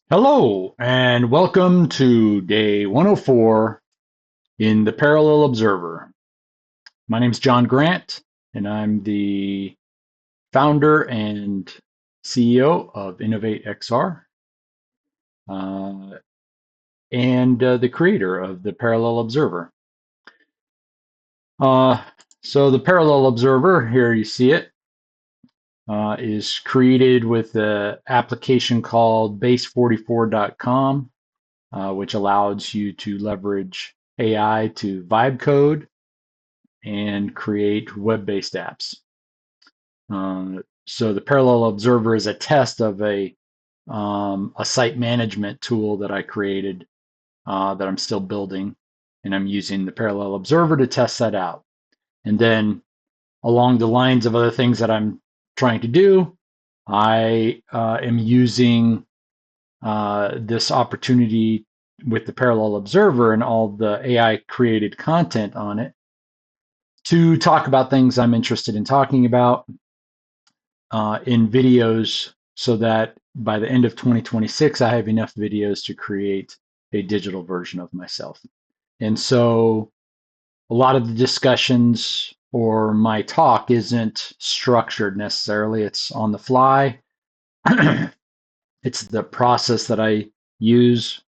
Hello, and welcome to day 104 in the Parallel Observer. My name is John Grant, and I'm the founder and CEO of InnovateXR, uh, and the creator of the Parallel Observer. Uh, so the Parallel Observer, here you see it, is created with an application called base44.com, which allows you to leverage AI to vibe code and create web-based apps. So the Parallel Observer is a test of a site management tool that I created that I'm still building, and I'm using the Parallel Observer to test that out. And then along the lines of other things that I'm trying to do, I am using this opportunity with the Parallel Observer and all the AI created content on it to talk about things I'm interested in talking about in videos so that by the end of 2026, I have enough videos to create a digital version of myself. And so a lot of the discussions or my talk isn't structured necessarily, it's on the fly. It's the process that I use.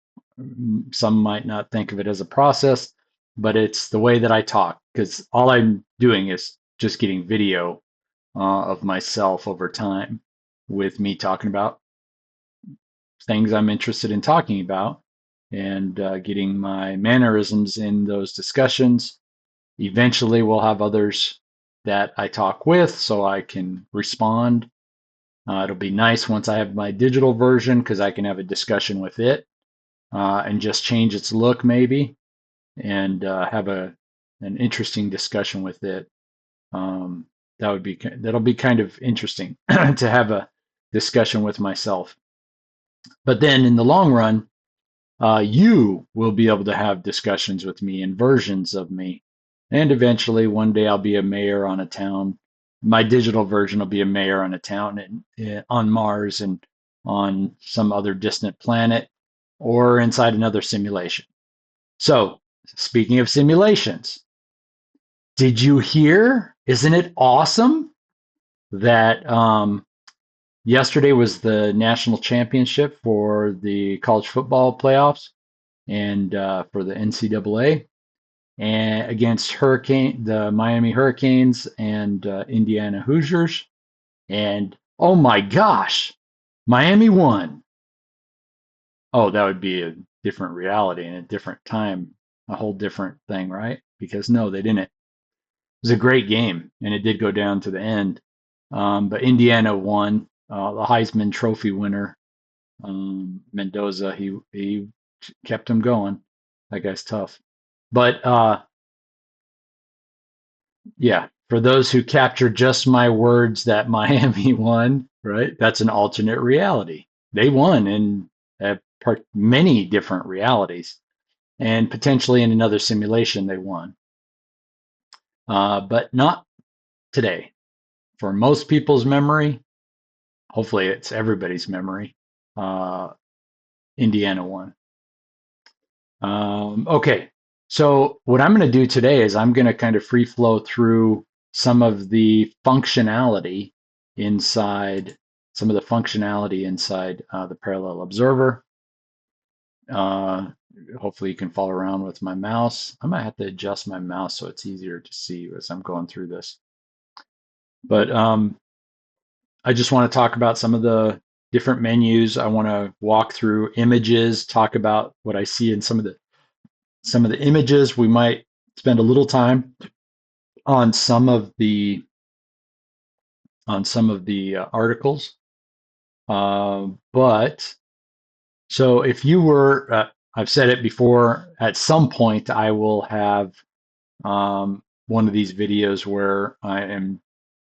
Some might not think of it as a process, but it's the way that I talk because all I'm doing is just getting video of myself over time with me talking about things I'm interested in talking about and getting my mannerisms in those discussions. Eventually, we'll have others that I talk with so I can respond. It'll be nice once I have my digital version because I can have a discussion with it and just change its look maybe and have an interesting discussion with it. Um, that'll be kind of interesting to have a discussion with myself. But then in the long run, you will be able to have discussions with me and versions of me. And eventually, one day I'll be a mayor on a town. My digital version will be a mayor on a town on Mars and on some other distant planet or inside another simulation. So, speaking of simulations, did you hear? Isn't it awesome that yesterday was the national championship for the college football playoffs and for the NCAA and against the Miami Hurricanes and Indiana Hoosiers. And oh my gosh, Miami won. Oh, that would be a different reality and a different time, a whole different thing, right? Because no, they didn't. It was a great game, and it did go down to the end. But Indiana won. The Heisman Trophy winner, Mendoza, he kept him going. That guy's tough. But yeah, for those who capture just my words that Miami won, right? That's an alternate reality. They won in many different realities, and potentially in another simulation they won, but not today. For most people's memory, hopefully it's everybody's memory, uh, Indiana won. Okay, so what I'm going to do today is I'm going to kind of free flow through some of the functionality inside the Parallel Observer. Uh, Hopefully you can follow around with my mouse. I might have to adjust my mouse so it's easier to see as I'm going through this. But I just want to talk about some of the different menus. I want to walk through images, talk about what I see in some of the images. We might spend a little time on some of the articles. But so if you were, I've said it before, at some point I will have one of these videos where I am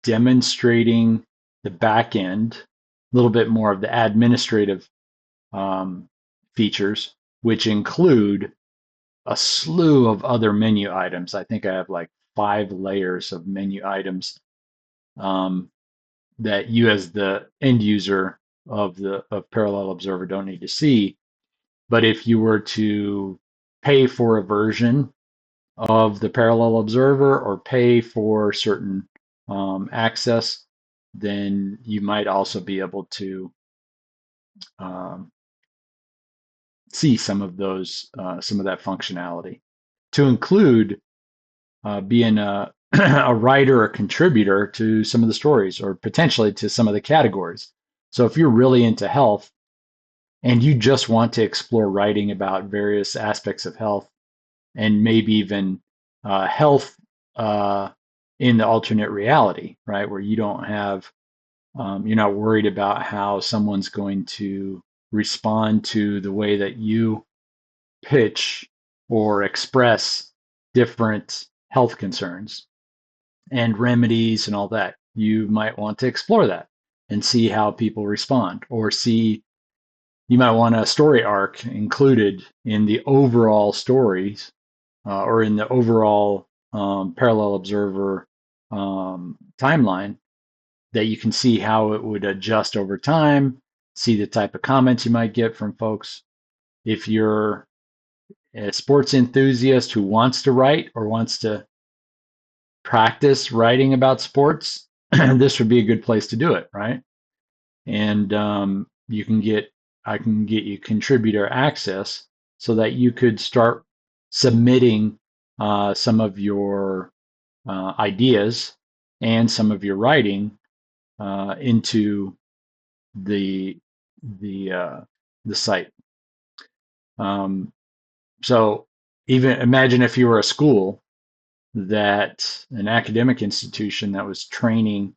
demonstrating the back end, a little bit more of the administrative um, features, which include a slew of other menu items. I think I have like 5 layers of menu items um, that you, as the end user, of parallel observer don't need to see. But if you were to pay for a version of the parallel observer or pay for certain access, then you might also be able to um, see some of that functionality. To include being a writer or contributor to some of the stories or potentially to some of the categories. So if you're really into health and you just want to explore writing about various aspects of health and maybe even health uh, in the alternate reality, right, where you don't have, you're not worried about how someone's going to respond to the way that you pitch or express different health concerns and remedies and all that. You might want to explore that and see how people respond, or see you might want a story arc included in the overall stories or in the overall parallel observer timeline that you can see how it would adjust over time, see the type of comments you might get from folks. If you're a sports enthusiast who wants to write or wants to practice writing about sports, this would be a good place to do it, right? And you can get, I can get you contributor access so that you could start submitting some of your ideas and some of your writing into the the uh, the site. Um, so even imagine if you were a school that an academic institution that was training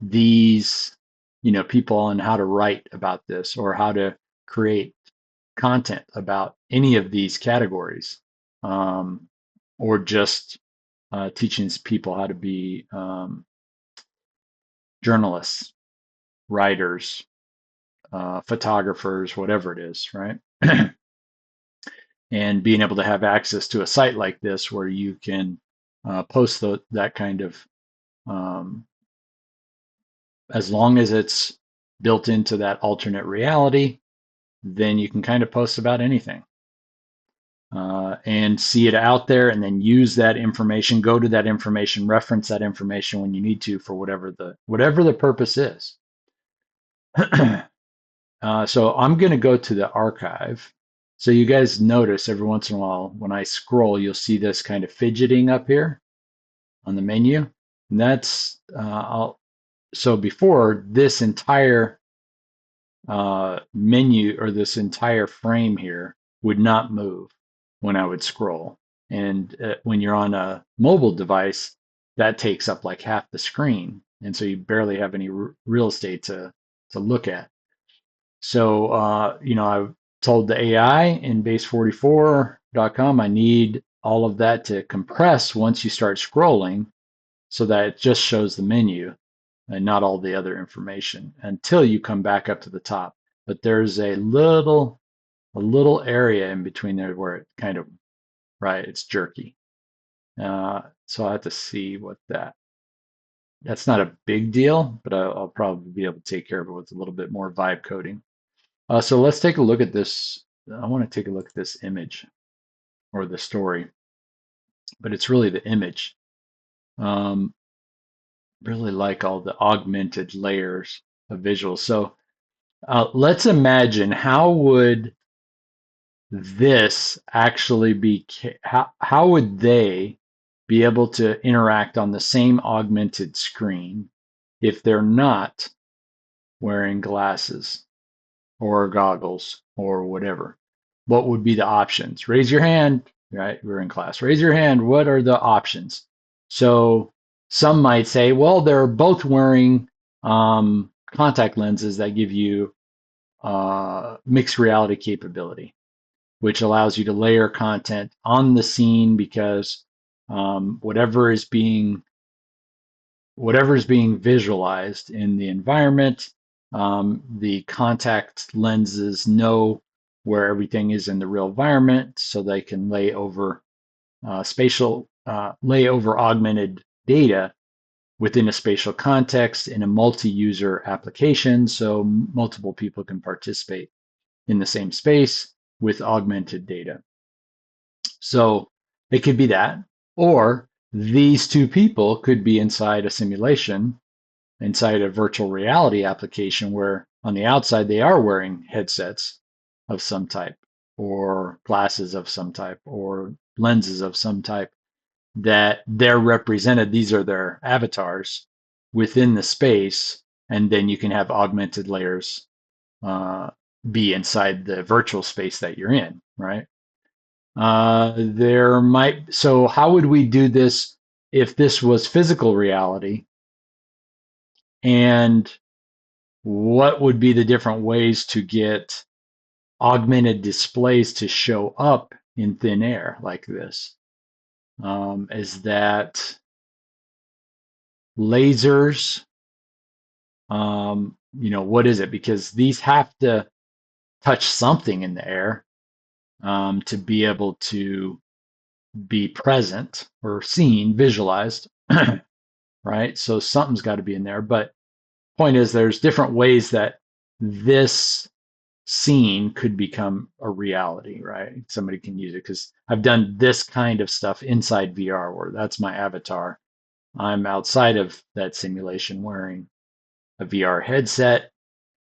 these, people on how to write about this or how to create content about any of these categories, um, or just teaching people how to be journalists, writers, photographers, whatever it is, right? And being able to have access to a site like this where you can post that kind of um, as long as it's built into that alternate reality, then you can kind of post about anything and see it out there, and then use that information, go to that information, reference that information when you need to for whatever the purpose is. So I'm going to go to the archive. So you guys notice every once in a while when I scroll, you'll see this kind of fidgeting up here on the menu. And that's so before this entire menu or this entire frame here would not move when I would scroll. And when you're on a mobile device, that takes up like half the screen. And so you barely have any real estate to look at. So, I've told the AI in base44.com, I need all of that to compress once you start scrolling so that it just shows the menu and not all the other information until you come back up to the top. But there's a little area in between there where it kind of, right, it's jerky. So I have to see what that's not a big deal, but I'll probably be able to take care of it with a little bit more vibe coding. So let's take a look at this. I want to take a look at this image or the story, but it's really the image. Um, really like all the augmented layers of visuals. So let's imagine how would this actually be, how would they be able to interact on the same augmented screen if they're not wearing glasses or goggles or whatever? What would be the options? Raise your hand, right? We're in class. Raise your hand. What are the options? So some might say, well, they're both wearing contact lenses that give you mixed reality capability, which allows you to layer content on the scene because um, whatever is being whatever is being visualized in the environment, the contact lenses know where everything is in the real environment, so they can lay over augmented data within a spatial context in a multi-user application, so multiple people can participate in the same space with augmented data. So it could be that, or these two people could be inside a simulation, inside a virtual reality application where on the outside they are wearing headsets of some type, or glasses of some type, or lenses of some type, that they're represented. These are their avatars within the space, and then you can have augmented layers uh, be inside the virtual space that you're in, right? So how would we do this if this was physical reality? And what would be the different ways to get augmented displays to show up in thin air like this? Is that lasers? What is it? Because these have to touch something in the air to be able to be present or seen, visualized, right? So something's got to be in there. But point is, there's different ways that this scene could become a reality, right? Somebody can use it because I've done this kind of stuff inside VR where that's my avatar. I'm outside of that simulation wearing a VR headset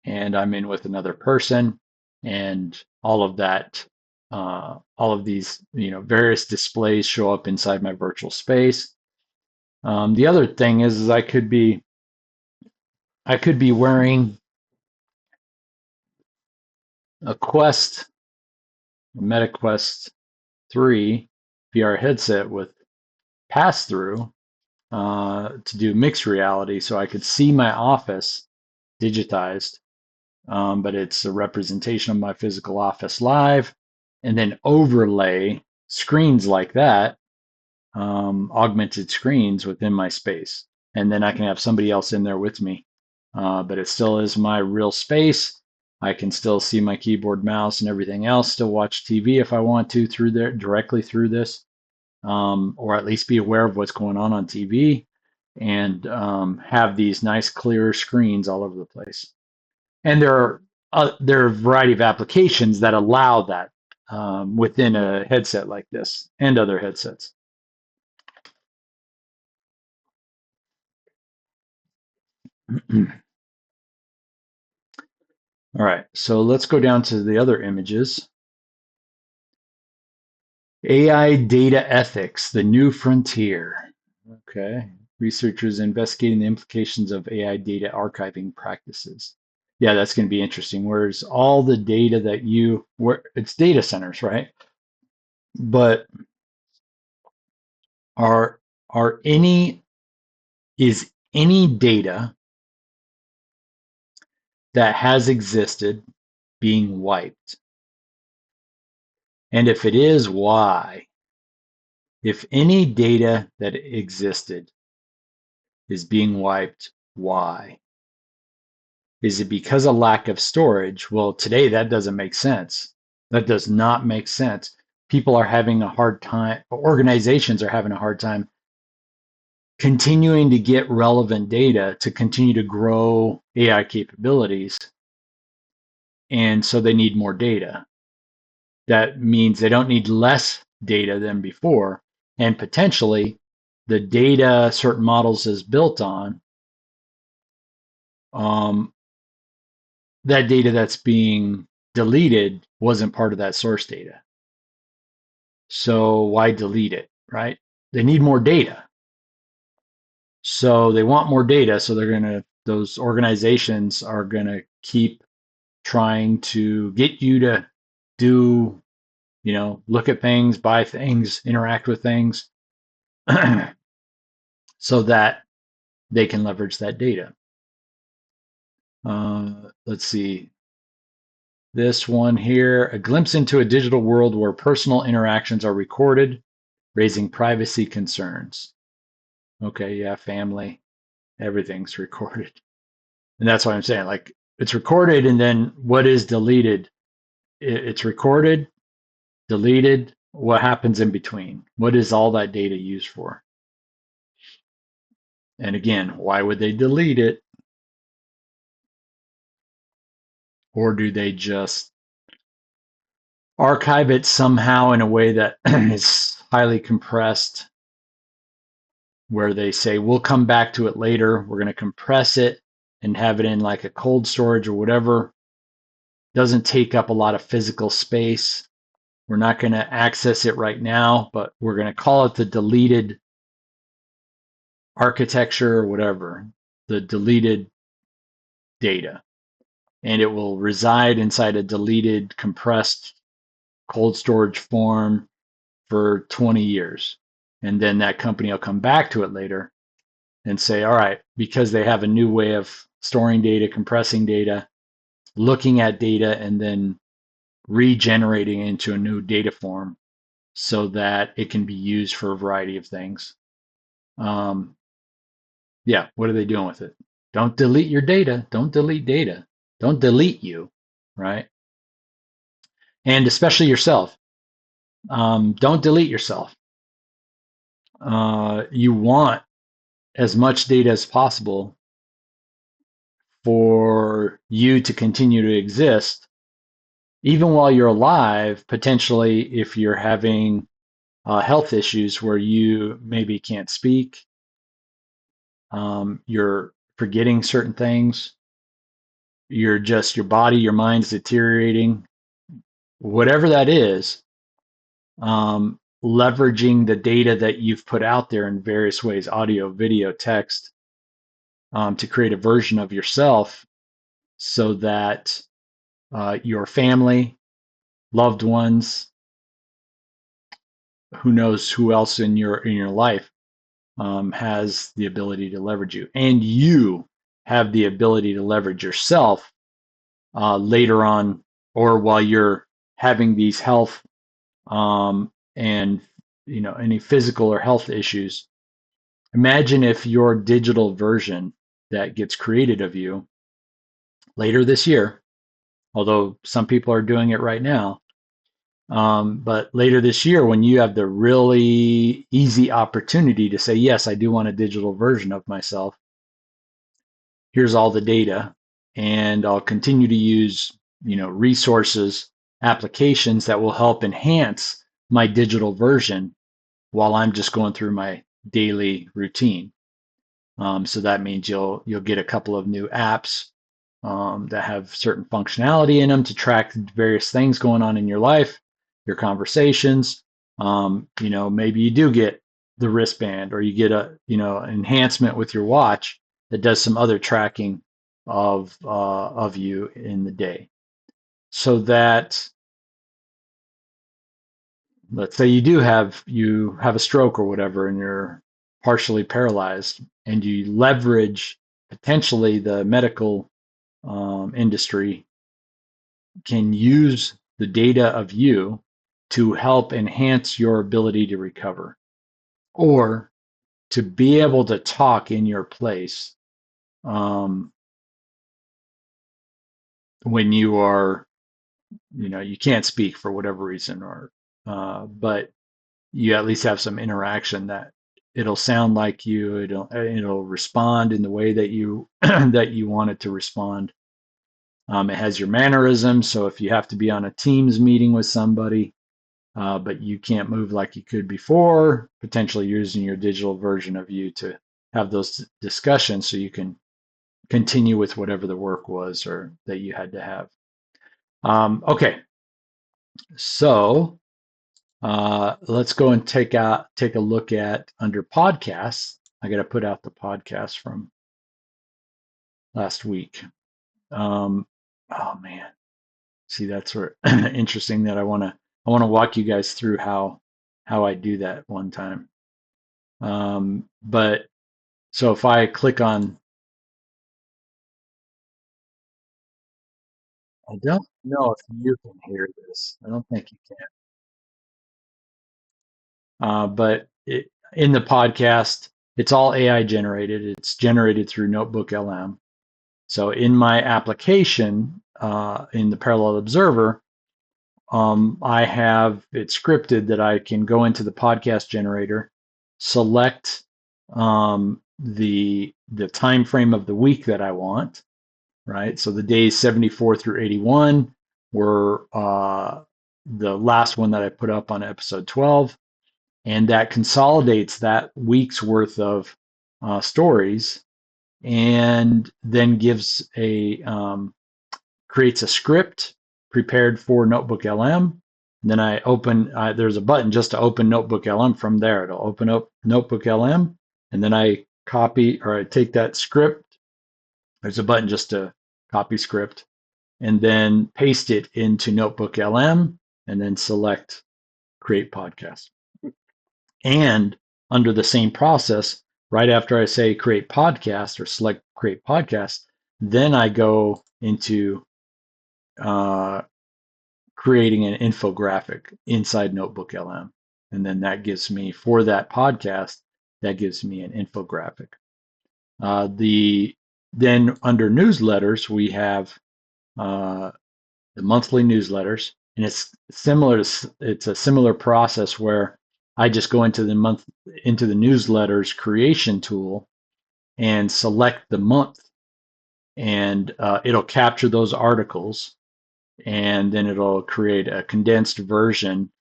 and I'm in with another person and all of that, all of these, various displays show up inside my virtual space. The other thing is I could be wearing a Quest, a Meta Quest 3 VR headset with pass through to do mixed reality, so I could see my office digitized, but it's a representation of my physical office live, and then overlay screens like that, augmented screens within my space, and then I can have somebody else in there with me, but it still is my real space. I can still see my keyboard, mouse, and everything else. Still watch TV if I want to through there directly through this, or at least be aware of what's going on TV, and have these nice clear screens all over the place. And there are a variety of applications that allow that within a headset like this and other headsets. All right, so let's go down to the other images. AI data ethics, the new frontier. Okay, researchers investigating the implications of AI data archiving practices. Yeah, that's going to be interesting. Where's all the data where it's data centers, right? But are are any is any data that has existed being wiped? And if it is, why? If any data that existed is being wiped, why? Is it because of lack of storage? Well, today that doesn't make sense. That does not make sense. People are having a hard time, organizations are having a hard time continuing to get relevant data to continue to grow AI capabilities. And so they need more data. That means they don't need less data than before. And potentially the data certain models is built on, um, that data that's being deleted wasn't part of that source data. So why delete it, right? They need more data. So they want more data. So those organizations are going to keep trying to get you to do, look at things, buy things, interact with things so that they can leverage that data. Let's see. This one here, a glimpse into a digital world where personal interactions are recorded, raising privacy concerns. Okay, yeah, family, everything's recorded. And that's what I'm saying. Like it's recorded, and then what is deleted? It's recorded, deleted. What happens in between? What is all that data used for? And again, why would they delete it? Or do they just archive it somehow in a way that is highly compressed, where they say, we'll come back to it later. We're going to compress it and have it in like a cold storage or whatever. Doesn't take up a lot of physical space. We're not going to access it right now, but we're going to call it the deleted architecture or whatever, the deleted data. And it will reside inside a deleted, compressed cold storage form for 20 years. And then that company will come back to it later and say, all right, because they have a new way of storing data, compressing data, looking at data, and then regenerating into a new data form so that it can be used for a variety of things. Um, yeah, what are they doing with it? Don't delete your data. Don't delete data. Don't delete you, right? And especially yourself. Don't delete yourself. You want as much data as possible for you to continue to exist, even while you're alive, potentially if you're having health issues where you maybe can't speak, you're forgetting certain things, you're just your body, your mind's deteriorating, whatever that is, leveraging the data that you've put out there in various ways, audio, video, text, to create a version of yourself so that your family, loved ones, who knows who else in your life has the ability to leverage you, and you have the ability to leverage yourself later on, or while you're having these health and any physical or health issues. Imagine if your digital version that gets created of you later this year, although some people are doing it right now, but later this year, when you have the really easy opportunity to say, yes, I do want a digital version of myself, here's all the data, and I'll continue to use, resources, applications that will help enhance my digital version while I'm just going through my daily routine. So that means you'll get a couple of new apps that have certain functionality in them to track various things going on in your life, your conversations. Maybe you do get the wristband, or you get a enhancement with your watch that does some other tracking of you in the day, so that, let's say you have a stroke or whatever and you're partially paralyzed, and you leverage potentially the medical industry can use the data of you to help enhance your ability to recover, or to be able to talk in your place um, when you are, you can't speak for whatever reason, or but you at least have some interaction that it'll sound like you, it'll respond in the way that you that you want it to respond. It has your mannerisms, so if you have to be on a Teams meeting with somebody, but you can't move like you could before, potentially using your digital version of you to have those discussions so you can continue with whatever the work was or that you had to have. Okay, so let's go and take a look at under podcasts. I got to put out the podcast from last week. Oh man, see, that's sort of interesting that I want to walk you guys through how I do that one time. But so if I click on, I don't know if you can hear this. I don't think you can. But in the podcast, it's all AI generated. It's generated through Notebook LM. So in my application, in the Parallel Observer, I have it scripted that I can go into the podcast generator, select the time frame of the week that I want, right? So the days 74 through 81 were the last one that I put up on episode 12, and that consolidates that week's worth of stories, and then gives a creates a script prepared for Notebook LM. And then I open, there's a button just to open Notebook LM from there. It'll open up Notebook LM. And then I copy or I take that script. There's a button just to copy script and then paste it into Notebook LM and then select create podcast. And under the same process, right after I say create podcast or select create podcast, then I go into uh, creating an infographic inside Notebook LM. And then that gives me, for that podcast, that gives me an infographic. The Then under newsletters, we have the monthly newsletters, and it's a similar process where I just go into the newsletters creation tool and select the month, and it'll capture those articles, and then it'll create a condensed version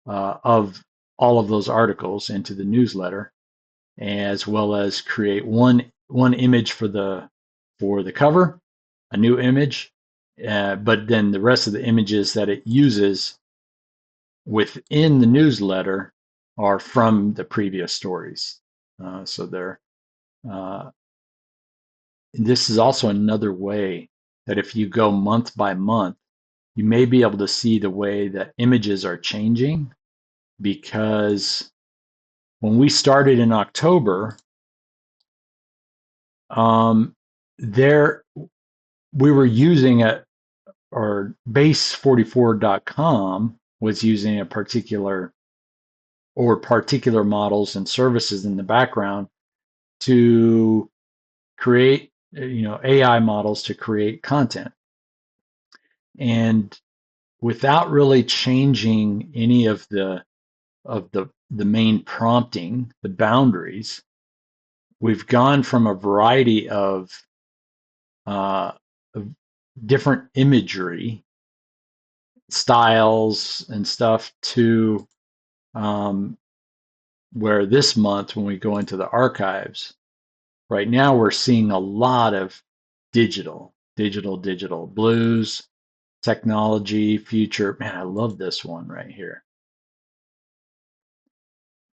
of all of those articles into the newsletter, as well as create one image for the cover, a new image, but then the rest of the images that it uses within the newsletter are from the previous stories. So uh, this is also another way that if you go month by month, you may be able to see the way that images are changing, because when we started in October, um, there we were using or base44.com was using a particular models and services in the background to create, AI models to create content. And without really changing any of the main prompting, the boundaries, we've gone from a variety of different imagery styles and stuff to um, where this month, when we go into the archives, right now we're seeing a lot of digital blues, technology, future. Man, I love this one right here.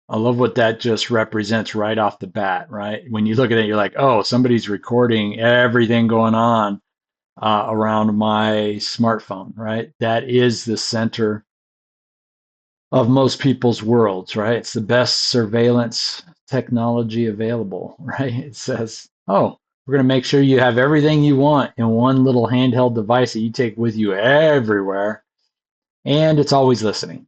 I love what that just represents right off the bat, right? When you look at it, you're like, oh, somebody's recording everything going on around my smartphone, right? That is the center of most people's worlds, right? It's the best surveillance technology available, right? It says, oh, we're going to make sure you have everything you want in one little handheld device that you take with you everywhere, and it's always listening.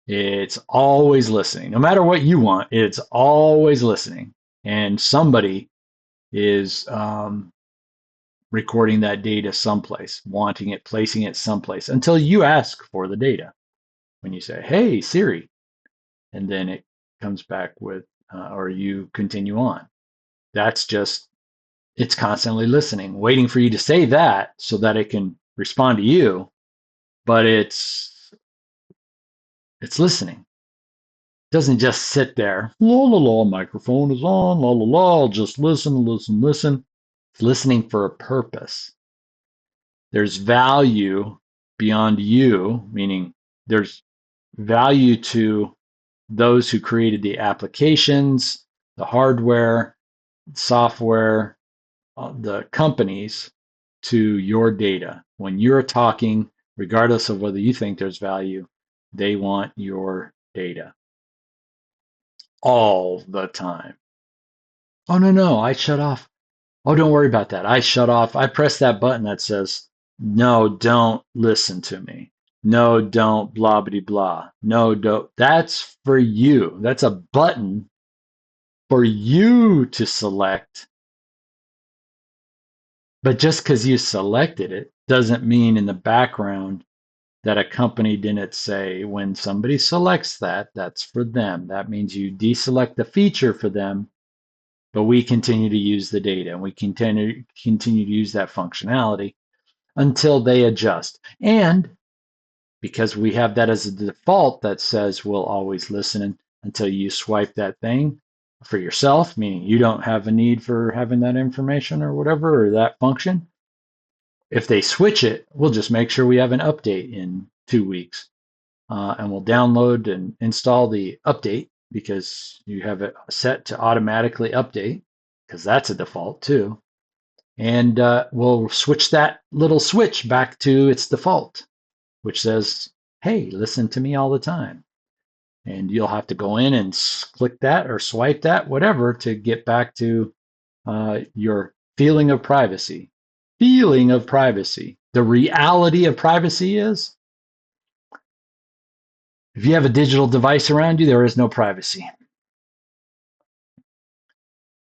It's always listening. No matter what you want, it's always listening. And somebody is recording that data someplace, wanting it, placing it someplace until you ask for the data. When you say, hey, Siri, and then it comes back with, or you continue on. That's just, it's constantly listening, waiting for you to say that so that it can respond to you, but it's listening. It doesn't just sit there, la la la, microphone is on, la la la, I'll just listen. It's listening for a purpose. There's value beyond you, meaning there's value to those who created the applications, the hardware, software, the companies, to your data. When you're talking, regardless of whether you think there's value, they want your data all the time. Oh, no, no, I shut off. Oh, don't worry about that. I shut off. I press that button that says, no, don't listen to me. No, don't blah, blah, blah. No, don't. That's for you. That's a button for you to select. But just because you selected it doesn't mean in the background that a company didn't say when somebody selects that, that's for them. That means you deselect the feature for them, but we continue to use the data and we continue to use that functionality until they adjust. And because we have that as a default that says we'll always listen until you swipe that thing for yourself, meaning you don't have a need for having that information or whatever, or that function. If they switch it, we'll just make sure we have an update in 2 weeks. And we'll download and install the update because you have it set to automatically update because that's a default too. And we'll switch that little switch back to its default, which says, hey, listen to me all the time. And you'll have to go in and click that or swipe that, whatever, to get back to your feeling of privacy. Feeling of privacy. The reality of privacy is if you have a digital device around you, there is no privacy.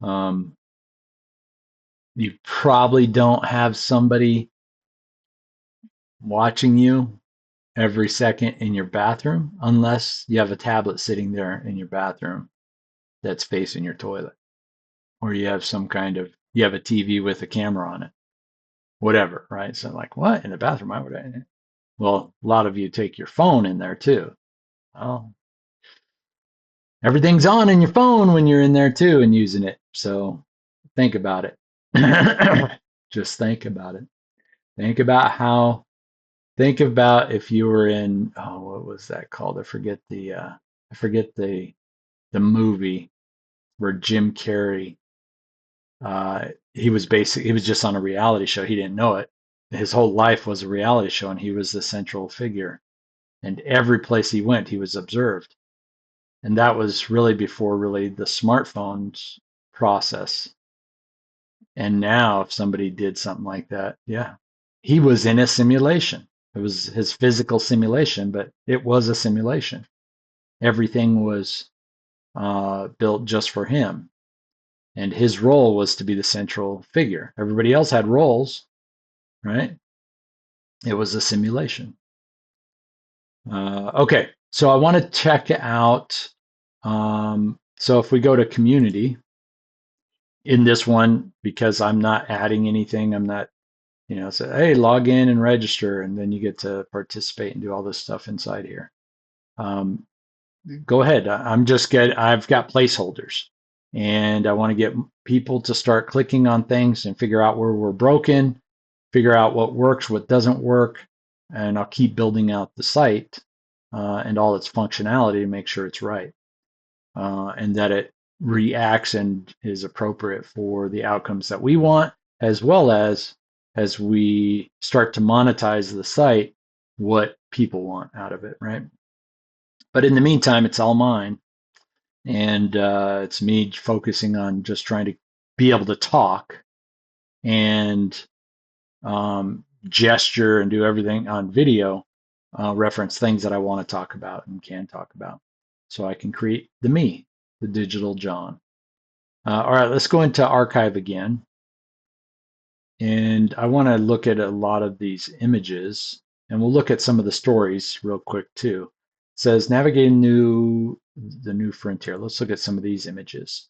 Um, you probably don't have somebody watching you every second in your bathroom unless you have a tablet sitting there in your bathroom that's facing your toilet, or you have you have a TV with a camera on it, whatever, right? So like, what in the bathroom? Why would I? Well, a lot of you take your phone in there too. Well, everything's on in your phone when you're in there too and using it. So think about it. Just think about it. Think about how, think about if you were in, oh, what was that called? I forget the movie where Jim Carrey, he was just on a reality show. He didn't know it. His whole life was a reality show and he was the central figure. And every place he went, he was observed. And that was really before really the smartphones process. And now if somebody did something like that, yeah, he was in a simulation. It was his physical simulation, but it was a simulation. Everything was built just for him. And his role was to be the central figure. Everybody else had roles, right? It was a simulation. Okay, so I want to check out. So if we go to community in this one, because I'm not adding anything, I'm not, say, hey, log in and register, and then you get to participate and do all this stuff inside here. Go ahead. I've got placeholders, and I want to get people to start clicking on things and figure out where we're broken, figure out what works, what doesn't work, and I'll keep building out the site and all its functionality to make sure it's right and that it reacts and is appropriate for the outcomes that we want, as well as we start to monetize the site, what people want out of it, right? But in the meantime, it's all mine. And it's me focusing on just trying to be able to talk and gesture and do everything on video, reference things that I want to talk about and can talk about. So I can create the digital John. All right, let's go into archive again. And I want to look at a lot of these images, and we'll look at some of the stories real quick too. It says navigating the new frontier. Let's look at some of these images.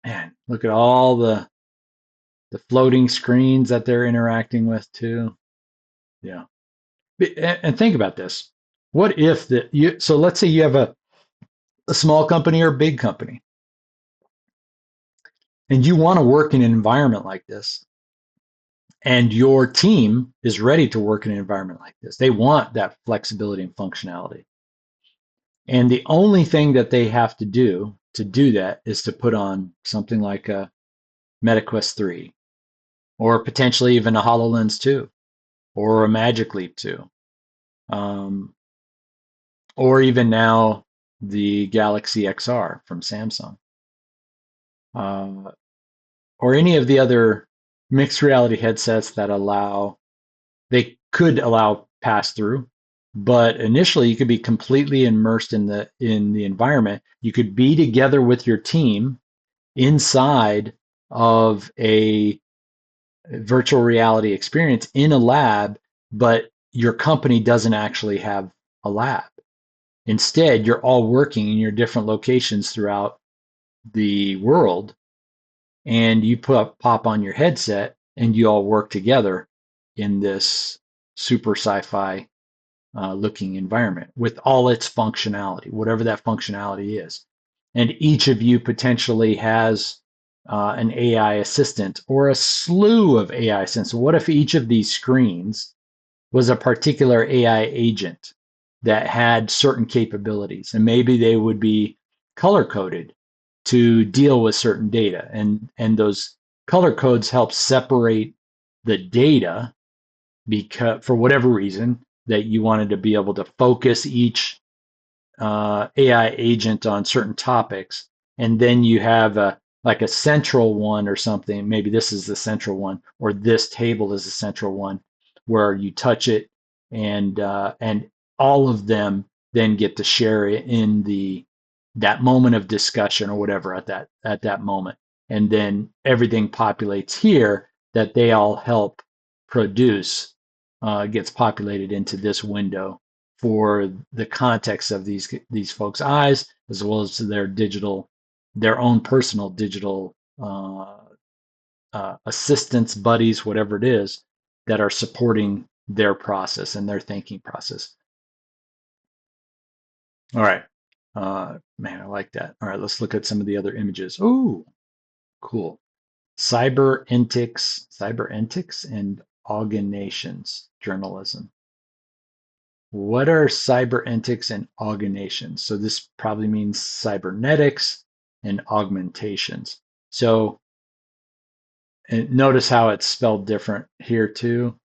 Man, look at all the floating screens that they're interacting with too. Yeah. And think about this. What if so let's say you have a small company or a big company, and you want to work in an environment like this, and your team is ready to work in an environment like this. They want that flexibility and functionality. And the only thing that they have to do that is to put on something like a MetaQuest 3 or potentially even a HoloLens 2 or a Magic Leap 2. Or even now the Galaxy XR from Samsung. Or any of the other mixed reality headsets that they could allow pass through, but initially you could be completely immersed in the environment. You could be together with your team inside of a virtual reality experience in a lab, but your company doesn't actually have a lab. Instead, you're all working in your different locations throughout the world, and you pop on your headset and you all work together in this super sci-fi looking environment with all its functionality, whatever that functionality is. And each of you potentially has an AI assistant or a slew of AI assistants. So what if each of these screens was a particular AI agent that had certain capabilities, and maybe they would be color coded to deal with certain data, and those color codes help separate the data because for whatever reason that you wanted to be able to focus each AI agent on certain topics, and then you have a like a central one or something. Maybe this is the central one, or this table is the central one, where you touch it, and all of them then get to share it in the that moment of discussion or whatever at that moment, and then everything populates here that they all help produce gets populated into this window for the context of these folks' eyes, as well as their digital, their own personal digital assistants, buddies, whatever it is, that are supporting their process and their thinking process. All right, man, I like that. All right, let's look at some of the other images. Oh, cool. Cyber and augmentations journalism. What are cybernetics and augmentations? So this probably means cybernetics and augmentations. So and notice how it's spelled different here too.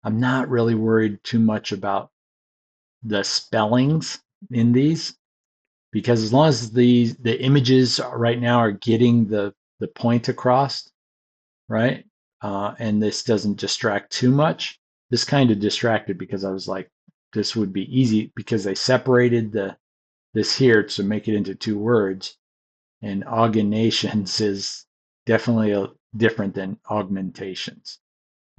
I'm not really worried too much about the spellings in these because as long as the images right now are getting the point across, right? And this doesn't distract too much. This kind of distracted because I was like, this would be easy because they separated this here to make it into two words. And augmentations is definitely different than augmentations.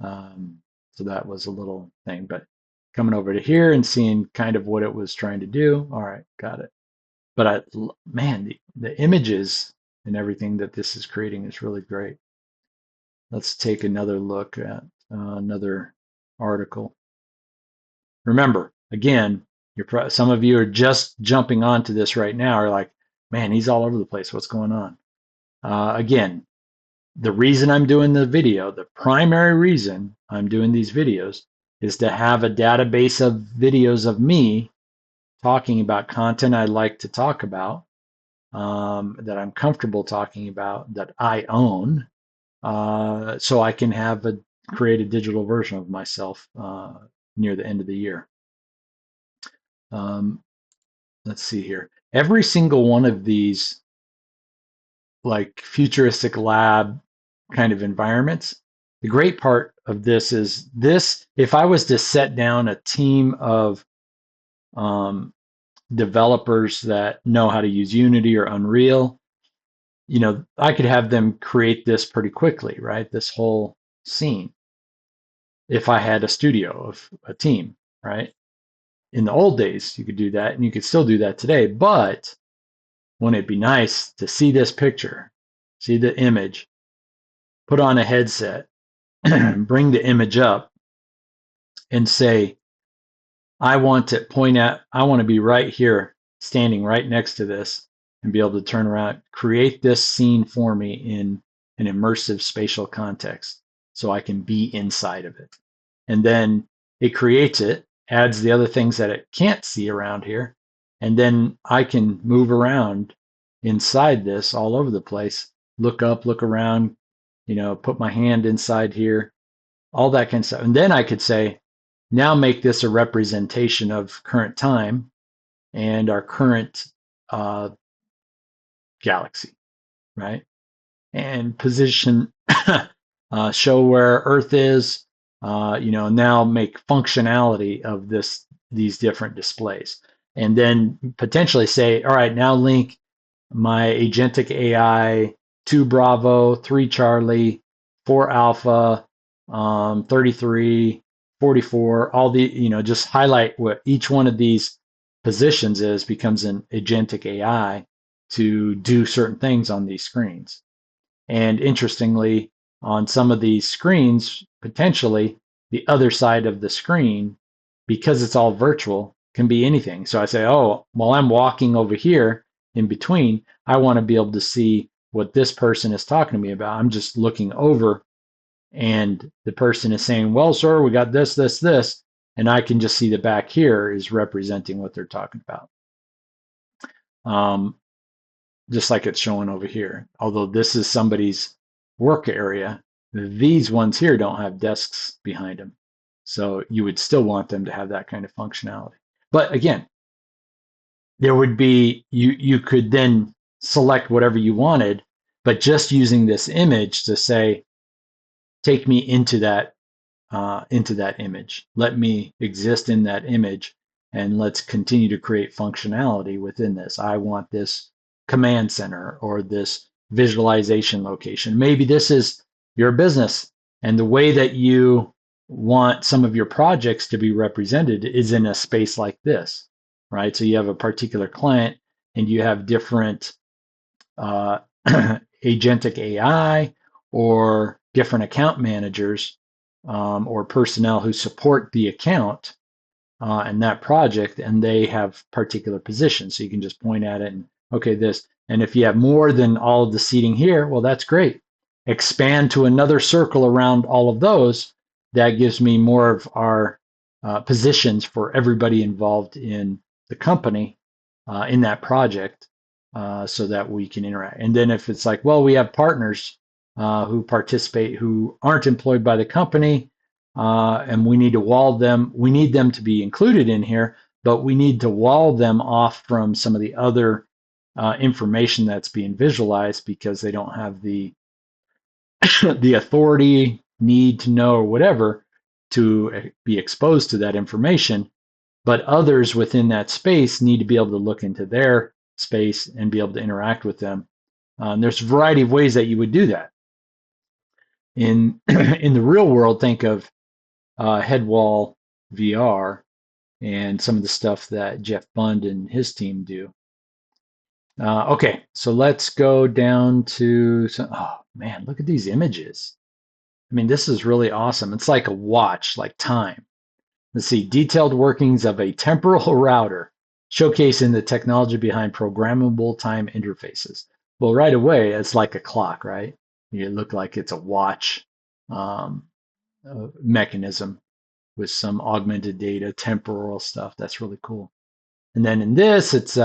So that was a little thing, but coming over to here and seeing kind of what it was trying to do. All right, got it. But man, the images and everything that this is creating is really great. Let's take another look at another article. Remember, again, some of you are just jumping onto this right now, are like, man, he's all over the place. What's going on? Again, the reason I'm doing the video, the primary reason I'm doing these videos is to have a database of videos of me talking about content I like to talk about, that I'm comfortable talking about, that I own, so I can create a digital version of myself near the end of the year. Um, let's see here. Every single one of these like futuristic lab kind of environments, the great part of this is this, if I was to set down a team of um, developers that know how to use Unity or Unreal, I could have them create this pretty quickly, right? This whole scene if I had a studio of a team, right? In the old days, you could do that and you could still do that today, but wouldn't it be nice to see this picture, see the image, put on a headset, bring the image up and say, I want to be right here, standing right next to this and be able to turn around, create this scene for me in an immersive spatial context so I can be inside of it. And then it creates it, adds the other things that it can't see around here. And then I can move around inside this all over the place, look up, look around, put my hand inside here, all that kind of stuff. And then I could say, now make this a representation of current time and our current uh, galaxy, right? And position, show where Earth is, now make functionality of these different displays. And then potentially say, all right, now link my agentic AI 2 Bravo, 3 Charlie, 4 Alpha, 33, 44, all the, just highlight what each one of these positions is, becomes an agentic AI to do certain things on these screens. And interestingly, on some of these screens, potentially the other side of the screen, because it's all virtual, can be anything. So I say, oh, while I'm walking over here in between, I want to be able to see what this person is talking to me about. I'm just looking over, and the person is saying, well, sir, we got this, this, this. And I can just see the back here is representing what they're talking about. Um, just like it's showing over here. Although this is somebody's work area, these ones here don't have desks behind them. So you would still want them to have that kind of functionality. But again, there would be, you could then select whatever you wanted, but just using this image to say, take me into that image. Let me exist in that image, and let's continue to create functionality within this. I want this command center or this visualization location. Maybe this is your business, and the way that you want some of your projects to be represented is in a space like this, right? So you have a particular client and you have different uh, agentic AI or different account managers or personnel who support the account and that project, and they have particular positions. So you can just point at it and, okay, this. And if you have more than all of the seating here, well, that's great. Expand to another circle around all of those. That gives me more of our positions for everybody involved in the company in that project so that we can interact. And then if it's like, well, we have partners who participate who aren't employed by the company, and we need to wall them. We need them to be included in here, but we need to wall them off from some of the other information that's being visualized because they don't have the the authority, need to know, or whatever to be exposed to that information. But others within that space need to be able to look into their space and be able to interact with them. There's a variety of ways that you would do that. In in the real world, think of Headwall VR and some of the stuff that Jeff Bund and his team do. Okay, so let's go down to some, oh man, look at these images. I mean, this is really awesome. It's like a watch, like time. Let's see, detailed workings of a temporal router, showcasing the technology behind programmable time interfaces. Well, right away, it's like a clock, right? You look like it's a watch um, mechanism with some augmented data, temporal stuff. That's really cool. And then in this, it's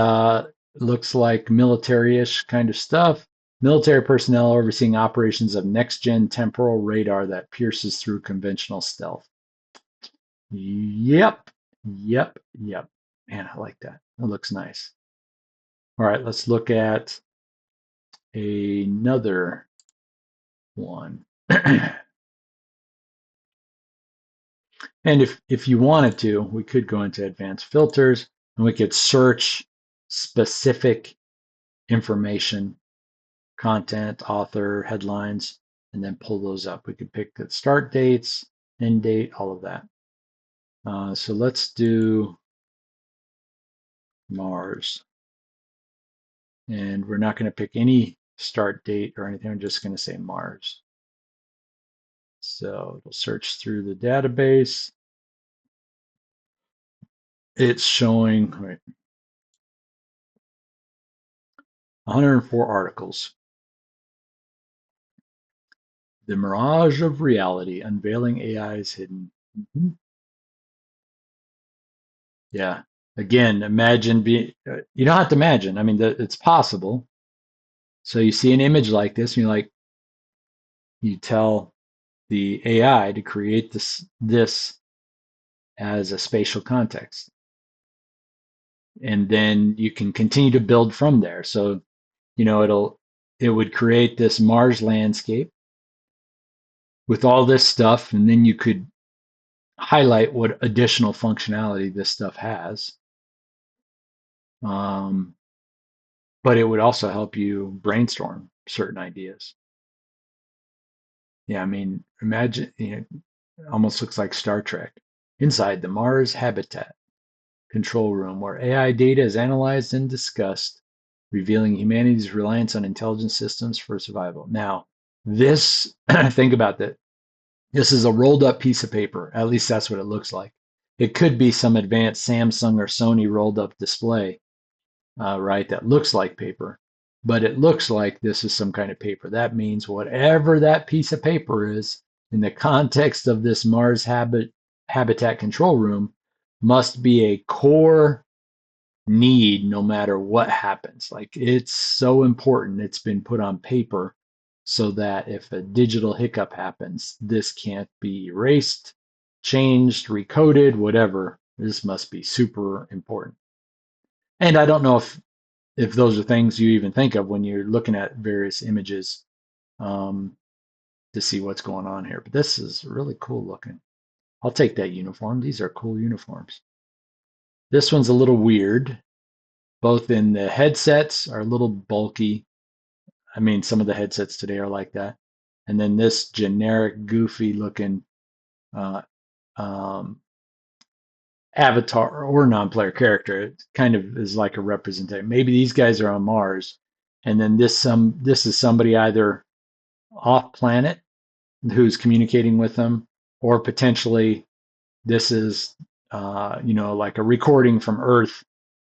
looks like military-ish kind of stuff. Military personnel overseeing operations of next-gen temporal radar that pierces through conventional stealth. Yep, yep. Man, I like that. That looks nice. All right, let's look at another one. And if you wanted to, we could go into advanced filters and we could search specific information, content, author, headlines, and then pull those up. We could pick the start dates, end date, all of that. So let's do Mars. And we're not going to pick any start date or anything. I'm just going to say Mars. So it'll search through the database. It's showing 104 articles. The mirage of reality, unveiling AI's hidden. Mhm. Yeah. Again, imagine being, you don't have to imagine. I mean, it's possible. So you see an image like this, and you're like, you tell the AI to create this as a spatial context. And then you can continue to build from there. So, it would create this Mars landscape with all this stuff, and then you could highlight what additional functionality this stuff has. Um, but it would also help you brainstorm certain ideas. Yeah, I mean, imagine, almost looks like Star Trek. Inside the Mars habitat control room, where AI data is analyzed and discussed, revealing humanity's reliance on intelligent systems for survival. Now, this, think about that. This is a rolled up piece of paper. At least that's what it looks like. It could be some advanced Samsung or Sony rolled up display, right? That looks like paper, but it looks like this is some kind of paper. That means whatever that piece of paper is in the context of this Mars habitat control room must be a core need no matter what happens. Like it's so important it's been put on paper so that if a digital hiccup happens, this can't be erased, changed, recoded, whatever. This must be super important. And I don't know if those are things you even think of when you're looking at various images um, to see what's going on here. But this is really cool looking. I'll take that uniform. These are cool uniforms. This one's a little weird. Both in the headsets are a little bulky. I mean, some of the headsets today are like that. And then this generic, goofy looking uh, um, avatar or non-player character, it kind of is like a representation. Maybe these guys are on Mars, and then this is somebody either off planet who's communicating with them, or potentially this is like a recording from Earth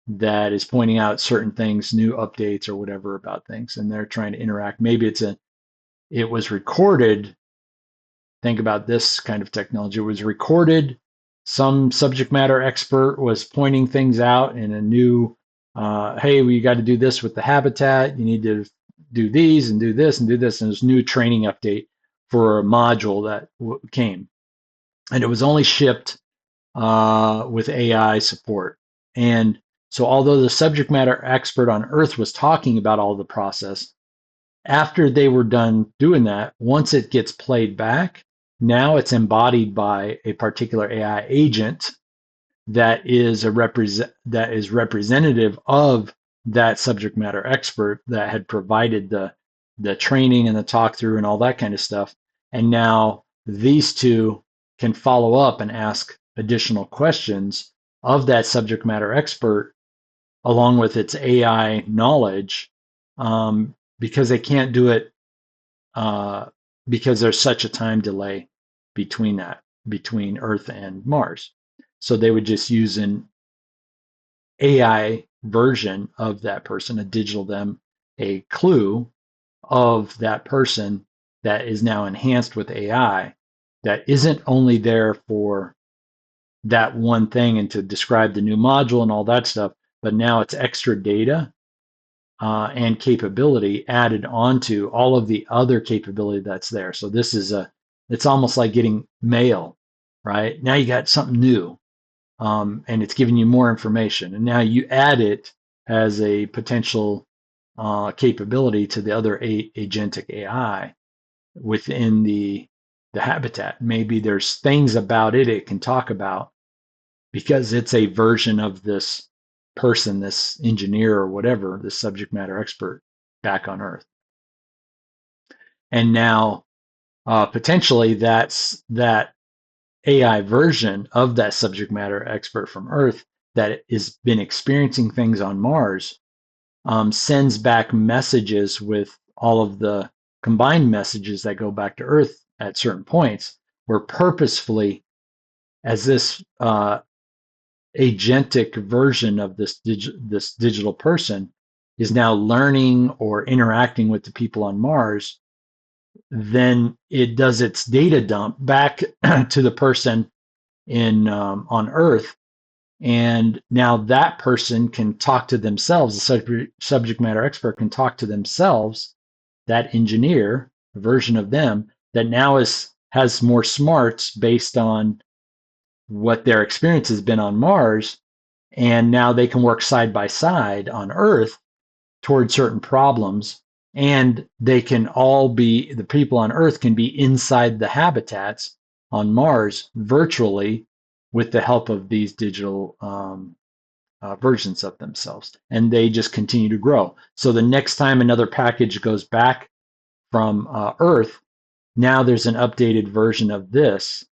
that is pointing out certain things, new updates or whatever about things, and they're trying to interact. Maybe it was recorded. Think about this kind of technology. It was recorded. Some subject matter expert was pointing things out in a new, hey, we got to do this with the habitat. You need to do these and do this and do this. And there's new training update for a module that came. And it was only shipped with AI support. And so, although the subject matter expert on Earth was talking about all the process, after they were done doing that, once it gets played back, now it's embodied by a particular AI agent that is that is representative of that subject matter expert that had provided the training and the talk through and all that kind of stuff. And now these two can follow up and ask additional questions of that subject matter expert along with its AI knowledge, because they can't do it uh, because there's such a time delay between Earth and Mars. So they would just use an AI version of that person, a digital them, a clue of that person that is now enhanced with AI that isn't only there for that one thing and to describe the new module and all that stuff, but now it's extra data and capability added onto all of the other capability that's there. So it's almost like getting mail, right? Now you got something new, and it's giving you more information, and now you add it as a potential capability to the other agentic AI within the habitat. Maybe there's things about it can talk about because it's a version of this person, this engineer or whatever, this subject matter expert back on Earth. And now potentially that AI version of that subject matter expert from Earth that has been experiencing things on Mars sends back messages with all of the combined messages that go back to Earth at certain points, where purposefully, as this agentic version of this digital person is now learning or interacting with the people on Mars, then it does its data dump back to the person in on Earth, and now that person can talk to themselves. The subject matter expert can talk to themselves. That engineer version of them that now has more smarts based on what their experience has been on Mars, and now they can work side by side on Earth toward certain problems, and they can all be the people on Earth can be inside the habitats on Mars virtually with the help of these digital versions of themselves, and they just continue to grow. So the next time another package goes back from Earth, Now there's an updated version of this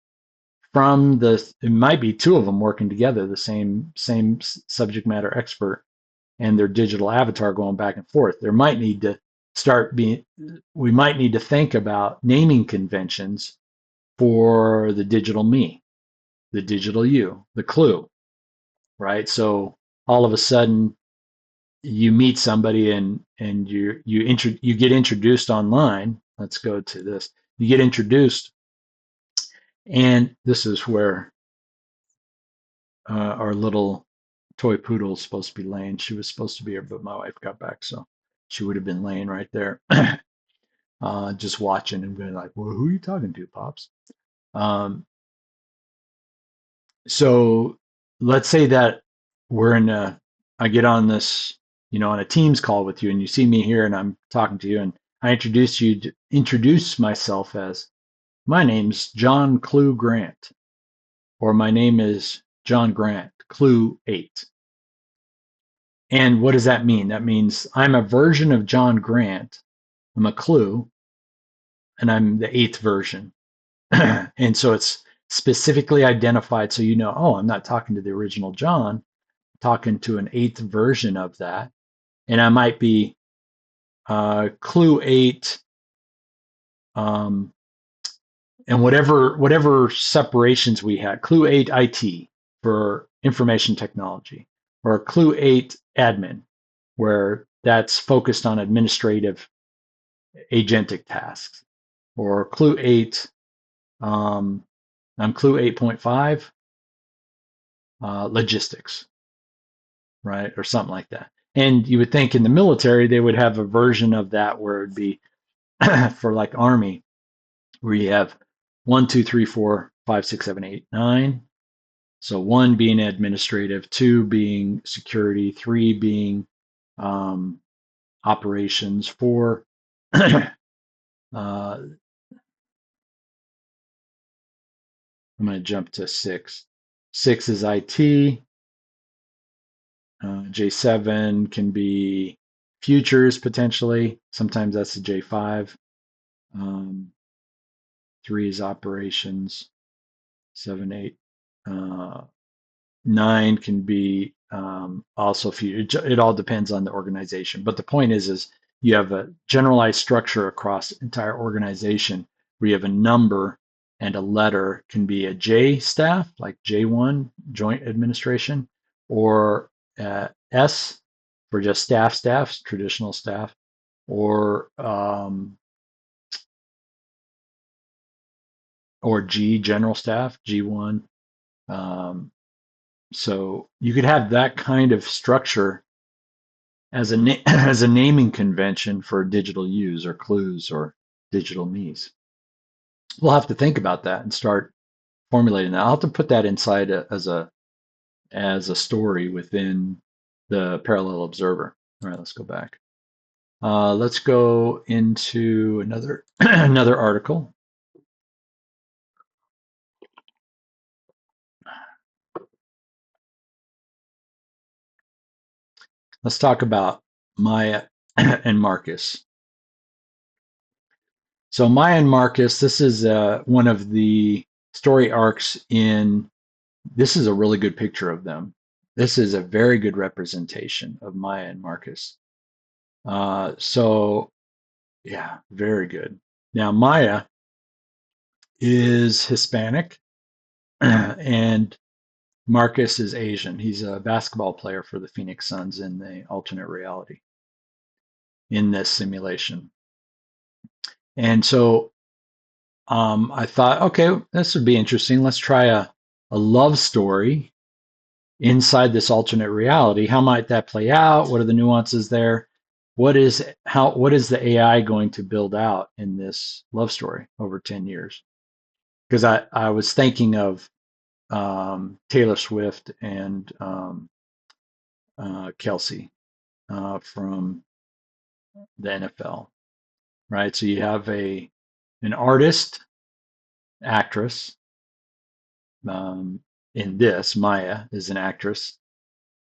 from it might be two of them working together, the same subject matter expert and their digital avatar going back and forth. There might need to start being, we might need to think about naming conventions for the digital me, the digital you, the clue, right? So all of a sudden you meet somebody and you get introduced online. Let's go to this. You get introduced, and this is where our little toy poodle is supposed to be laying. She was supposed to be here, but my wife got back, so she would have been laying right there, just watching and being like, "Well, who are you talking to, pops?" Um, so let's say that we're in a, I get on this, on a Teams call with you, and you see me here, and I'm talking to you, and I introduce myself as, my name's John Clue Grant, or my name is John Grant, Clue 8. And what does that mean? That means I'm a version of John Grant. I'm a Clue, and I'm the 8th version. And so it's specifically identified so oh, I'm not talking to the original John, I'm talking to an 8th version of that. And I might be Clue 8, um, and whatever separations we had, Clue 8 IT for information technology, or Clue 8 admin, where that's focused on administrative agentic tasks, or Clue 8, I'm Clue 8.5, logistics, right? Or something like that. And you would think in the military, they would have a version of that where it'd be for like Army, where you have 1, 2, 3, 4, 5, 6, 7, 8, 9. So 1 being administrative, 2 being security, 3 being um, operations, 4, I'm going to jump to 6. 6 is IT. J7 can be futures potentially. Sometimes that's a J5. 3 is operations. 7, 8. 9 can be also future. It all depends on the organization. But the point is you have a generalized structure across entire organization where you have a number and a letter can be a J staff, like J1, joint administration, or S for just staffs, traditional staff, or G, general staff, G1. Um, so you could have that kind of structure as a as a naming convention for digital use or clues or digital me's. We'll have to think about that and start formulating that. I'll have to put that inside as a story within the parallel observer. All right, let's go back. Let's go into another another article. Let's talk about Maya and Marcus. So Maya and Marcus, this is one of the story arcs in. This is a really good picture of them. This is a very good representation of Maya and Marcus. So yeah, very good. Now Maya is Hispanic and Marcus is Asian. He's a basketball player for the Phoenix Suns in the alternate reality in this simulation. And so I thought, okay, this would be interesting. Let's try a love story inside this alternate reality. How might that play out? What are the nuances there? What is the AI going to build out in this love story over 10 years? Because I was thinking of Taylor Swift and Kelsey from the NFL, right? So you have an artist, actress. Um, in this, Maya is an actress,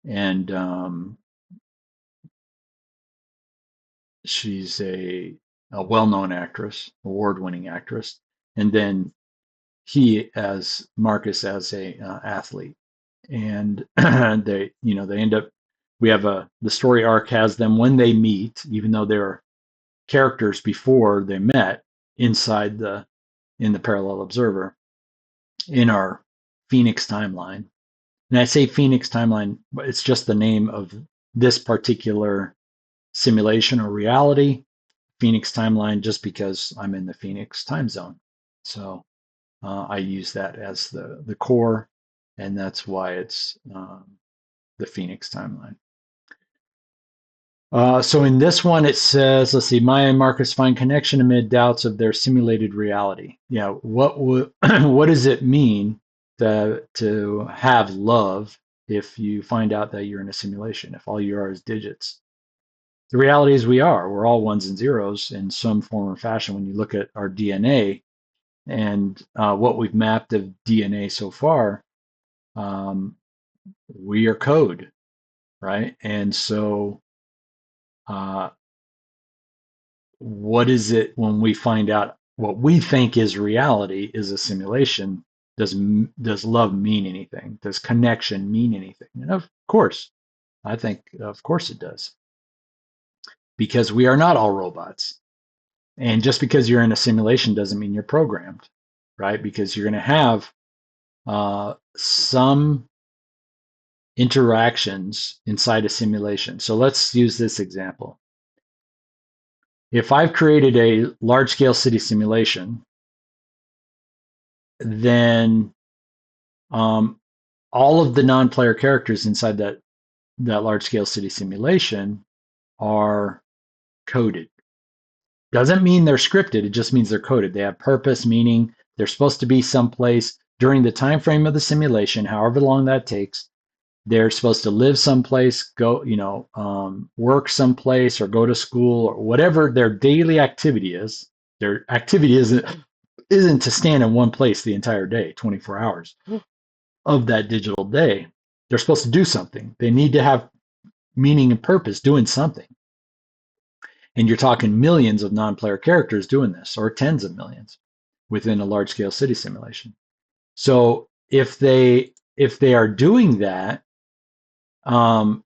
and she's a a well-known actress, award-winning actress, and then he as Marcus as a athlete. And they end up, we have the story arc has them when they meet, even though they're characters before they met inside in the parallel observer in our Phoenix timeline. And I say Phoenix timeline, but it's just the name of this particular simulation or reality, Phoenix timeline, just because I'm in the Phoenix time zone. So I use that as the core, and that's why it's the Phoenix timeline. So in this one, it says, let's see, Maya and Marcus find connection amid doubts of their simulated reality. Yeah, what does it mean to have love if you find out that you're in a simulation, if all you are is digits? The reality is we're all ones and zeros in some form or fashion. When you look at our DNA and what we've mapped of DNA so far, um, we are code, right? And so uh, what is it when we find out what we think is reality is a simulation? Does love mean anything? Does connection mean anything? And of course, I think of course it does, because we are not all robots. And just because you're in a simulation doesn't mean you're programmed, right? Because you're going to have some interactions inside a simulation. So let's use this example. If I've created a large scale city simulation, then all of the non-player characters inside that large scale city simulation are coded. Doesn't mean they're scripted, it just means they're coded. They have purpose, meaning. They're supposed to be someplace during the time frame of the simulation, however long that takes. They're supposed to live someplace, go, work someplace, or go to school, or whatever their daily activity is. Their activity isn't to stand in one place the entire day, 24 hours of that digital day. They're supposed to do something. They need to have meaning and purpose doing something. And you're talking millions of non-player characters doing this, or tens of millions within a large-scale city simulation. So if they are doing that, and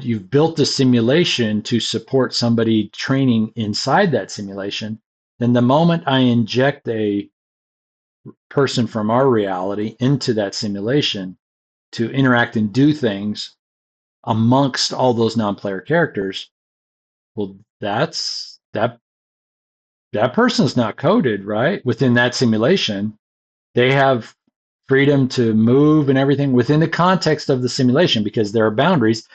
you've built a simulation to support somebody training inside that simulation, then the moment I inject a person from our reality into that simulation to interact and do things amongst all those non-player characters, well, that person is not coded, right? Within that simulation, they have freedom to move and everything within the context of the simulation, because there are boundaries.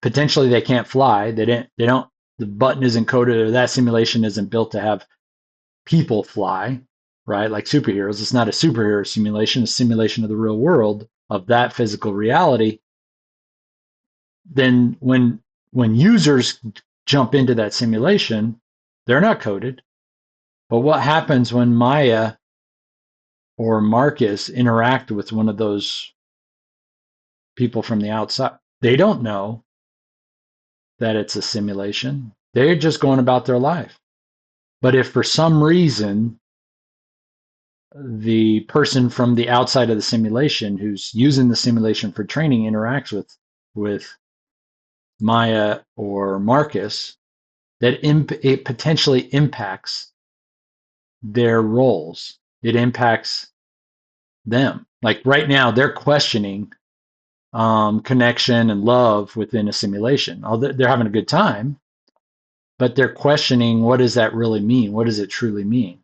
Potentially they can't fly. They don't the button isn't coded, or that simulation isn't built to have people fly, right? Like superheroes. It's not a superhero simulation, a simulation of the real world, of that physical reality. Then when users jump into that simulation, they're not coded. But what happens when Maya or Marcus interact with one of those people from the outside? They don't know that it's a simulation. They're just going about their life. But if for some reason the person from the outside of the simulation who's using the simulation for training interacts with Maya or Marcus, that it potentially impacts their roles. It impacts them. Like right now, they're questioning connection and love within a simulation. Although they're having a good time, but they're questioning, what does that really mean? What does it truly mean?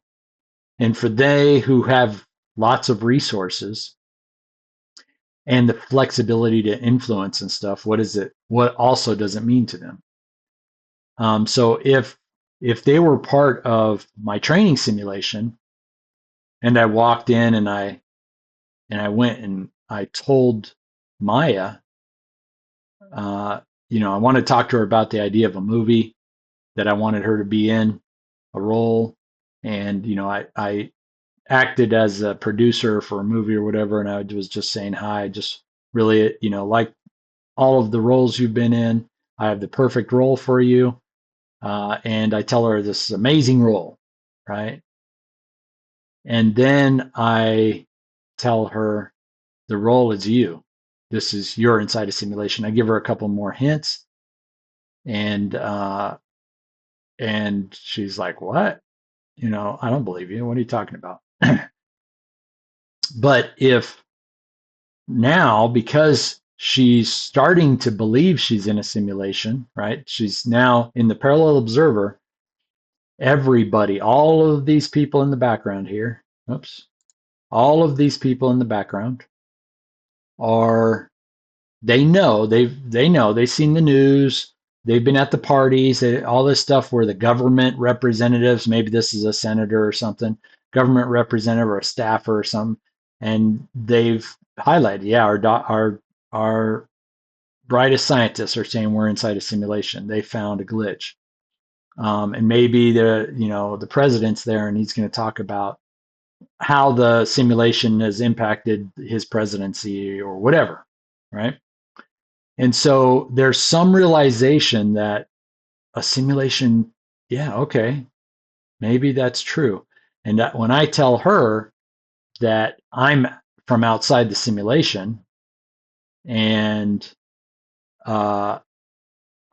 And for they who have lots of resources and the flexibility to influence and stuff, what also does it mean to them? So if they were part of my training simulation, and I walked in and I went and I told Maya, I want to talk to her about the idea of a movie that I wanted her to be in, a role, and I acted as a producer for a movie or whatever, and I was just saying hi, just really, like all of the roles you've been in, I have the perfect role for you. and I tell her this amazing role, right? And then I tell her the role is you. This is you're inside a simulation. I give her a couple more hints, and she's like, "What? I don't believe you. What are you talking about?" But if now, because she's starting to believe she's in a simulation, right? She's now in the parallel observer. Everybody, all of these people in the background here, oops, all of these people in the background are, they've seen the news, they've been at the parties, all this stuff where the government representatives, maybe this is a senator or something, government representative or a staffer or something, and they've highlighted, yeah, our brightest scientists are saying we're inside a simulation. They found a glitch. And maybe the president's there and he's going to talk about how the simulation has impacted his presidency or whatever, right? And so there's some realization that a simulation, yeah, okay, maybe that's true. And that when I tell her that I'm from outside the simulation and uh,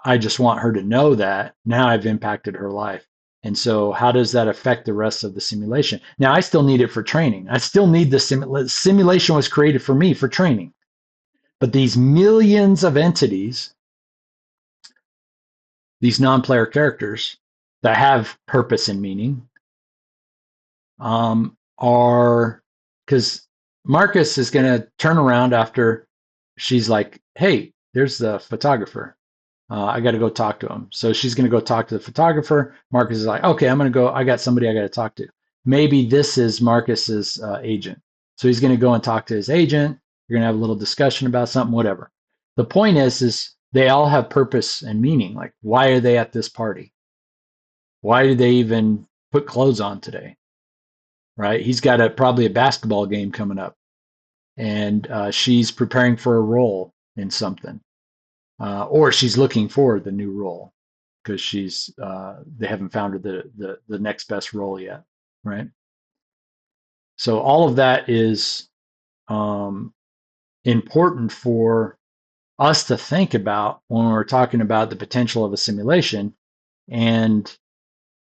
I just want her to know that now I've impacted her life. And so, how does that affect the rest of the simulation? Now, I still need it for training. I still need the simulation was created for me for training. But these millions of entities, these non-player characters that have purpose and meaning, are because Marcus is going to turn around after she's like, "Hey, there's the photographer. I got to go talk to him." So she's going to go talk to the photographer. Marcus is like, "Okay, I'm going to go. I got somebody I got to talk to." Maybe this is Marcus's agent. So he's going to go and talk to his agent. You're going to have a little discussion about something, whatever. The point is they all have purpose and meaning. Like, why are they at this party? Why did they even put clothes on today? Right? He's got probably a basketball game coming up, and she's preparing for a role in something, or she's looking for the new role because she's they haven't found her the next best role yet, right? So all of that is um, important for us to think about when we're talking about the potential of a simulation and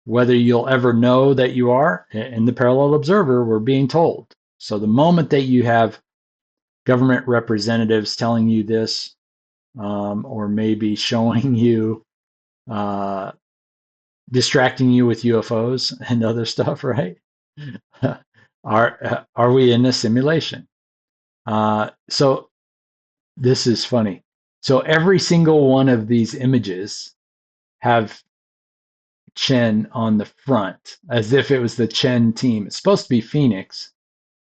whether you'll ever know that you are in the parallel observer. We're being told. So the moment that you have government representatives telling you this, or maybe showing you, uh, distracting you with UFOs and other stuff, right? Are we in a simulation? So this is funny. So every single one of these images have Chen on the front, as if it was the Chen team. It's supposed to be Phoenix,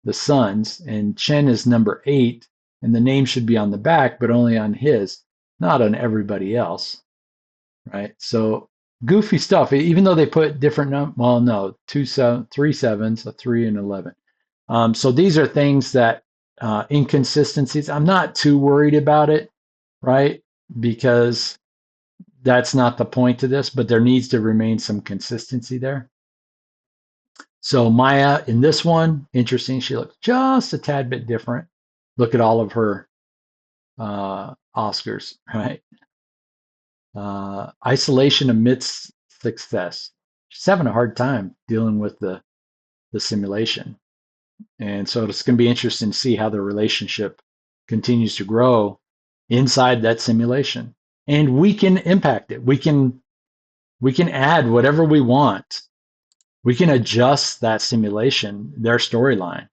the Suns, and Chen is number 8, and the name should be on the back, but only on his, not on everybody else, right? So goofy stuff. Even though they put different well, no, 3 sevens, a 3 and 11. So these are things that inconsistencies. I'm not too worried about it, right? Because that's not the point of this, but there needs to remain some consistency there. So Maya in this one, interesting. She looks just a tad bit different. Look at all of her Oscars, right? Isolation amidst success. She's having a hard time dealing with the simulation. And so it's going to be interesting to see how the relationship continues to grow inside that simulation. And we can impact it. We can add whatever we want. We can adjust that simulation, their storyline.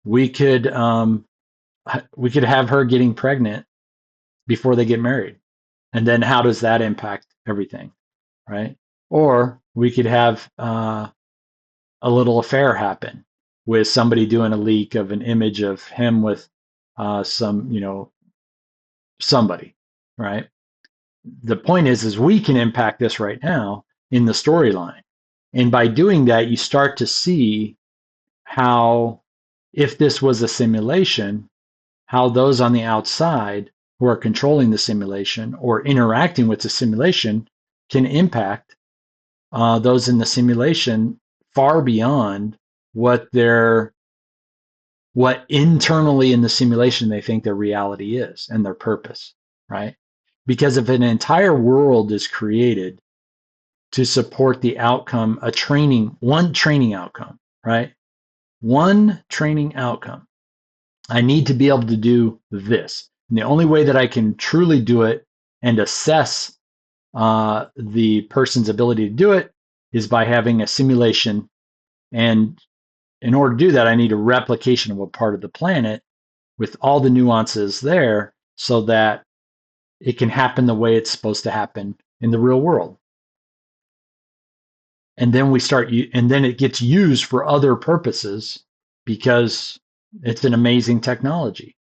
We could have her getting pregnant before they get married. And then how does that impact everything, right? Or we could have a little affair happen with somebody doing a leak of an image of him with somebody, right? The point is we can impact this right now in the storyline. And by doing that, you start to see how, if this was a simulation, how those on the outside who are controlling the simulation or interacting with the simulation can impact those in the simulation far beyond what their what internally in the simulation they think their reality is and their purpose, right? Because if an entire world is created to support the outcome, one training outcome, right? One training outcome. I need to be able to do this. And the only way that I can truly do it and assess the person's ability to do it is by having a simulation. And in order to do that, I need a replication of a part of the planet with all the nuances there so that it can happen the way it's supposed to happen in the real world. And then and then it gets used for other purposes because it's an amazing technology,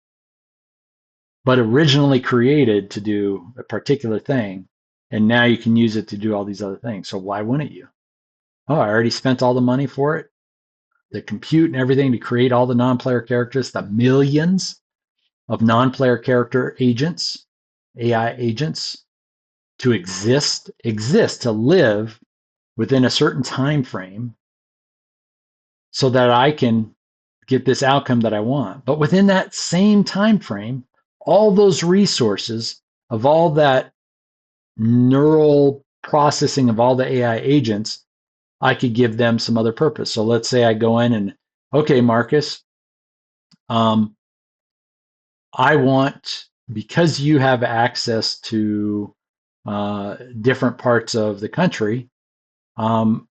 but originally created to do a particular thing. And now you can use it to do all these other things. So why wouldn't you? Oh, I already spent all the money for it, the compute and everything to create all the non-player characters, the millions of non-player character agents, AI agents to exist to live within a certain time frame so that I can get this outcome that I want. But within that same time frame, all those resources of all that neural processing of all the AI agents, I could give them some other purpose. So let's say I go in and, okay, Marcus, um, I want, because you have access to different parts of the country, um,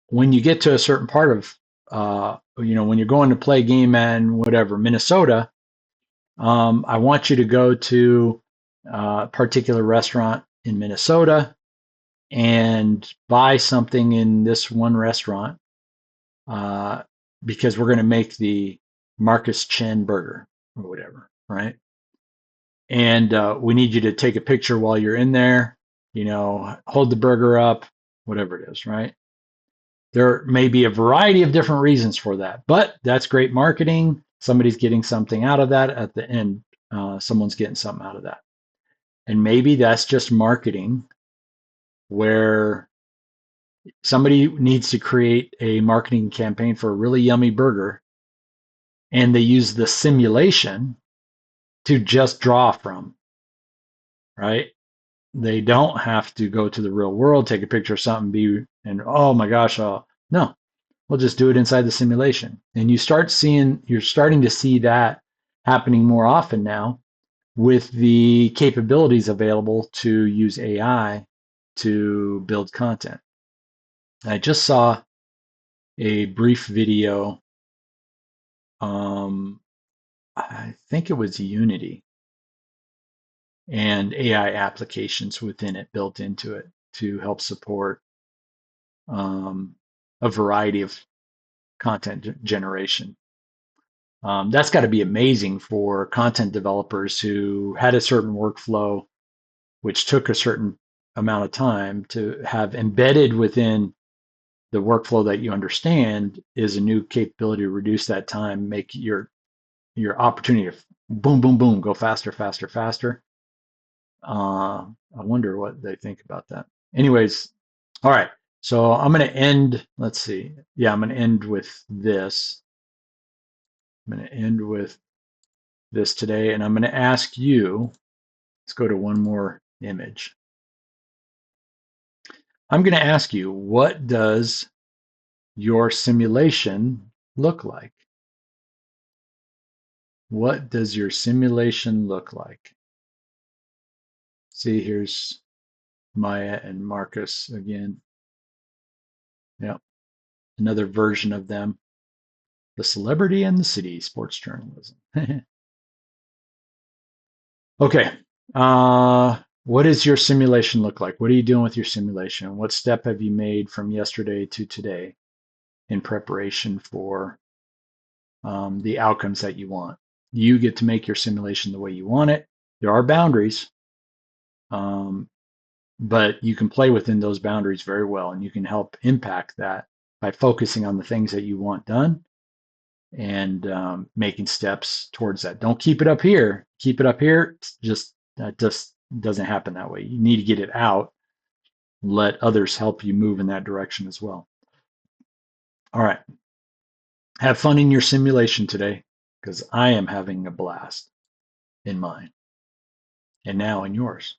when you get to a certain part of, when you're going to play a game in whatever, Minnesota, I want you to go to a particular restaurant in Minnesota and buy something in this one restaurant uh, because we're going to make the Marcus Chen burger or whatever, right? And we need you to take a picture while you're in there, hold the burger up, whatever it is, right? There may be a variety of different reasons for that, but that's great marketing. Somebody's getting something out of that at the end. Someone's getting something out of that. And maybe that's just marketing where somebody needs to create a marketing campaign for a really yummy burger and they use the simulation to just draw from, right? They don't have to go to the real world, take a picture of something, and oh my gosh, no, we'll just do it inside the simulation. And you're starting to see that happening more often now with the capabilities available to use AI to build content. I just saw a brief video. I think it was Unity and AI applications within it built into it to help support um, a variety of content generation. That's got to be amazing for content developers who had a certain workflow, which took a certain amount of time to have embedded within the workflow that you understand is a new capability to reduce that time, make your opportunity to boom, boom, boom, go faster, faster, faster. I wonder what they think about that. Anyways, all right. So I'm going to end. Let's see. Yeah, I'm going to end with this. I'm going to end with this today, and I'm going to ask you. Let's go to one more image. I'm going to ask you, what does your simulation look like? What does your simulation look like? See, here's Maya and Marcus again. Yeah, another version of them. The Celebrity and the City, sports journalism. Okay. What does your simulation look like? What are you doing with your simulation? What step have you made from yesterday to today in preparation for the outcomes that you want? You get to make your simulation the way you want it. There are boundaries, um, but you can play within those boundaries very well, and you can help impact that by focusing on the things that you want done and making steps towards that. Don't keep it up here. Keep it up here. It's just that just doesn't happen that way. You need to get it out let others help you move in that direction as well. All right. Have fun in your simulation today because I am having a blast in mine and now in yours.